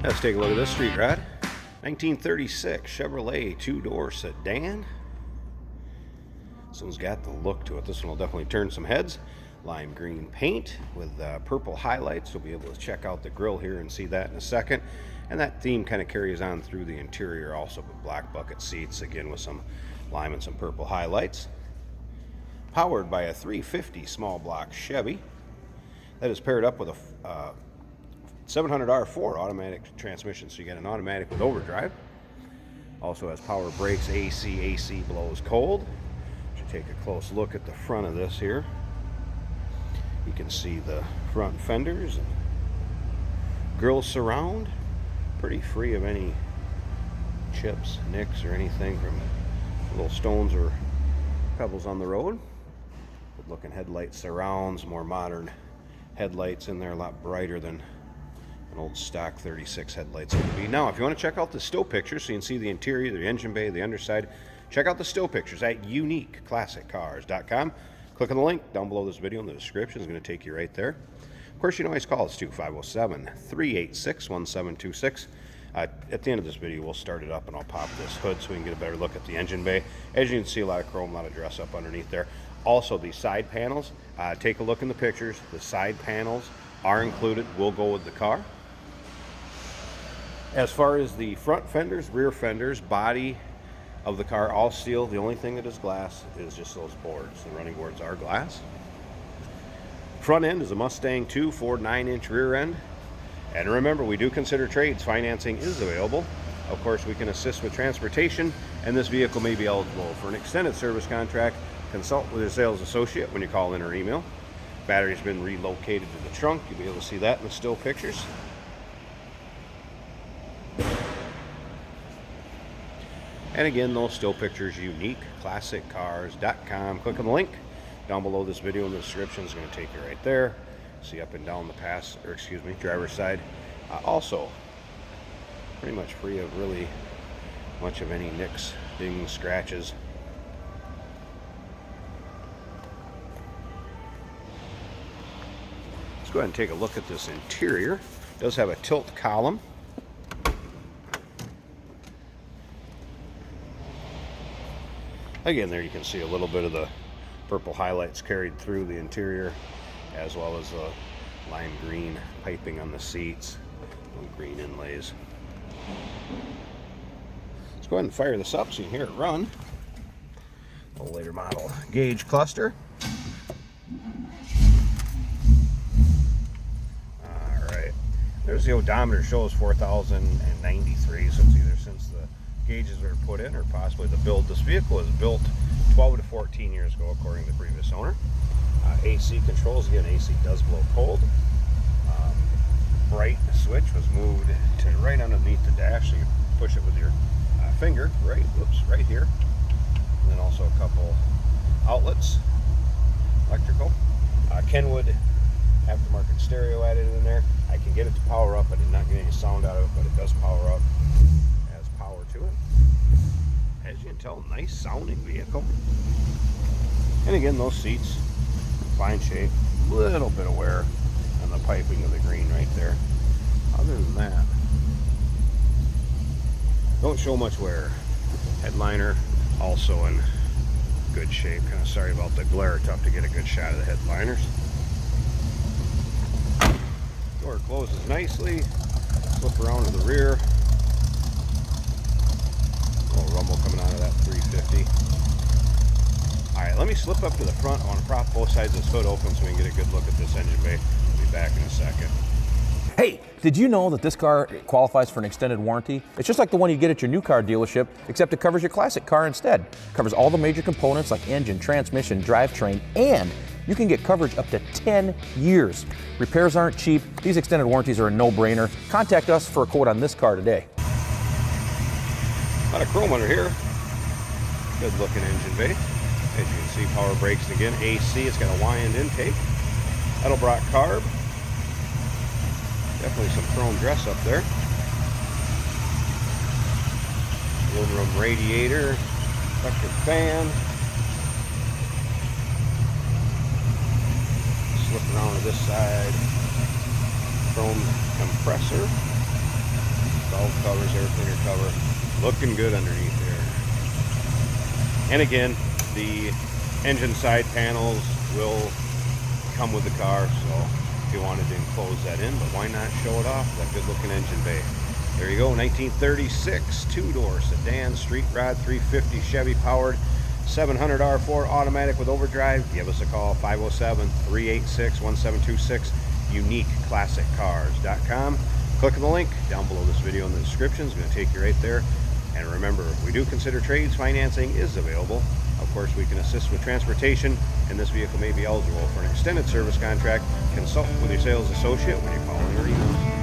Let's take a look at this street rod. 1936 Chevrolet two-door sedan. This one's got the look to it. This one will definitely turn some heads. Lime green paint with purple highlights. You'll be able to check out the grille here and see that in a second. And that theme kind of carries on through the interior also, with black bucket seats, again with some lime and some purple highlights. Powered by a 350 small block Chevy. That is paired up with a 700R4 automatic transmission, so you get an automatic with overdrive. Also has power brakes, AC blows cold. Should take a close look at the front of this here. You can see the front fenders and grille surround, pretty free of any chips, nicks, or anything from little stones or pebbles on the road. Good looking headlight surrounds, more modern headlights in there, a lot brighter than an old stock 36 headlights would be. Now, if you want to check out the still pictures so you can see the interior, the engine bay, the underside, check out the still pictures at uniqueclassiccars.com. Click on the link down below this video in the description. It's going to take you right there. Of course, you can always call us too, 507-386-1726. At the end of this video, we'll start it up and I'll pop this hood so we can get a better look at the engine bay. As you can see, a lot of chrome, a lot of dress up underneath there. Also, these side panels, take a look in the pictures. The side panels are included, will go with the car. As far as the front fenders, rear fenders, body of the car, all steel. The only thing that is glass is just those boards. The running boards are glass. Front end is a Mustang 2 Ford 9-inch rear end. And remember, we do consider trades. Financing is available. Of course, we can assist with transportation, and this vehicle may be eligible for an extended service contract. Consult with your sales associate when you call in or email. Battery's been relocated to the trunk. You'll be able to see that in the still pictures. And again, those still pictures, uniqueclassiccars.com. Click on the link down below this video in the description. It's going to take you right there. See up and down the driver's side. Also, pretty much free of really much of any nicks, dings, scratches. Let's go ahead and take a look at this interior. It does have a tilt column. Again, there you can see a little bit of the purple highlights carried through the interior, as well as the lime green piping on the seats, little green inlays. Let's go ahead and fire this up so you can hear it run. A later model gauge cluster. Alright, there's the odometer, shows 4,093, so it's either since the gauges were put in or possibly the build. This vehicle was built 12 to 14 years ago according to the previous owner. AC controls, again, AC does blow cold. Bright switch was moved to right underneath the dash, so you push it with your finger, right here. And then also a couple outlets, electrical. Kenwood aftermarket stereo added in there. I can get it to power up. I did not get any sound out of it, but it does power up. Has power to it. As you can tell, nice sounding vehicle. And again, those seats, fine shape, little bit of wear on the piping of the green right there. Other than that, don't show much wear. Headliner also in good shape. Kind of sorry about the glare, tough to get a good shot of the headliners. Door closes nicely. Flip around to the rear. A little rumble coming out of that 350. Alright, let me slip up to the front. I want to prop both sides of this hood open so we can get a good look at this engine bay. I'll be back in a second. Hey, did you know that this car qualifies for an extended warranty? It's just like the one you get at your new car dealership, except it covers your classic car instead. It covers all the major components like engine, transmission, drivetrain, and you can get coverage up to 10 years. Repairs aren't cheap. These extended warranties are a no-brainer. Contact us for a quote on this car today. A lot of chrome under here. Good looking engine bay. As you can see, power brakes, and again, AC. It's got a wind intake. Edelbrock carb. Definitely some chrome dress up there. Aluminum radiator, electric fan. Slip around to this side. Chrome compressor. valve covers, air cleaner cover. Looking good underneath there. And again, the engine side panels will come with the car, so if you wanted to enclose that in, but why not show it off, that good looking engine bay. There you go, 1936 two-door sedan, street rod, 350 Chevy powered, 700 R4 automatic with overdrive. Give us a call, 507-386-1726, uniqueclassiccars.com. Click on the link down below this video in the description. It's going to take you right there. And remember, we do consider trades. Financing is available. Of course, we can assist with transportation, and this vehicle may be eligible for an extended service contract. Consult with your sales associate when you're calling or emailing.